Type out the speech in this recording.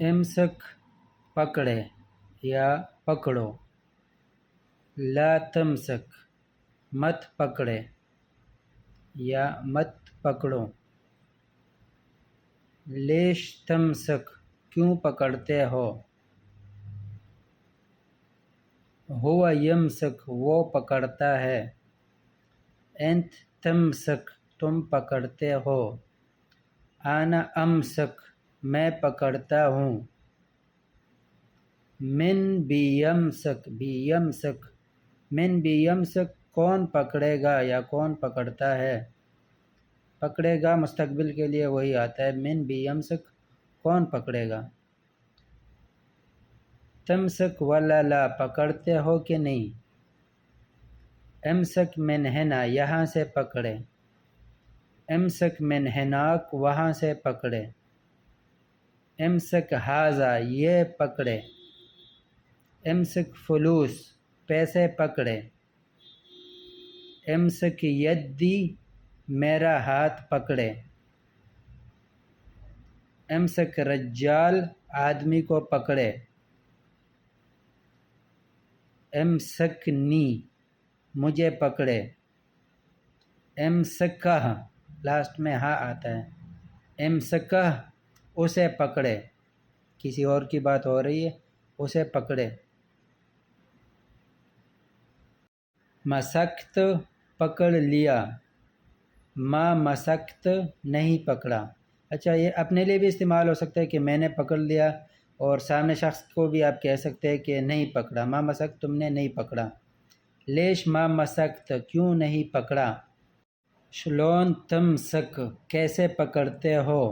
امسک پکڑے یا پکڑو، لا تمسک مت پکڑے یا مت پکڑو، لیش تمسک کیوں پکڑتے ہو، ہوا یمسک وہ پکڑتا ہے، انت تمسک تم پکڑتے ہو، انا امسک میں پکڑتا ہوں، من بیمسک بیمسک من بیمسک کون پکڑے گا یا کون پکڑتا ہے، پکڑے گا مستقبل کے لیے وہی آتا ہے، من بیمسک کون پکڑے گا، تمسک ولا لا پکڑتے ہو کہ نہیں، امسک من ہنا یہاں سے پکڑے، امسک من ہناک وہاں سے پکڑے، امسک ہاذا یہ پکڑے، امسک فلوس پیسے پکڑے، امسک یدی میرا ہاتھ پکڑے، امسک رجال آدمی کو پکڑے، امسکنی مجھے پکڑے، امسکہ لاسٹ میں ہاں آتا ہے، امسکہ اسے پکڑے، کسی اور کی بات ہو رہی ہے، اسے پکڑے، مسکت پکڑ لیا، ما مسکت نہیں پکڑا، اچھا یہ اپنے لیے بھی استعمال ہو سکتا ہے کہ میں نے پکڑ لیا، اور سامنے شخص کو بھی آپ کہہ سکتے ہیں کہ نہیں پکڑا، ما مسکت تم نے نہیں پکڑا، لیش ما مسکت کیوں نہیں پکڑا، شلون تمسک کیسے پکڑتے ہو،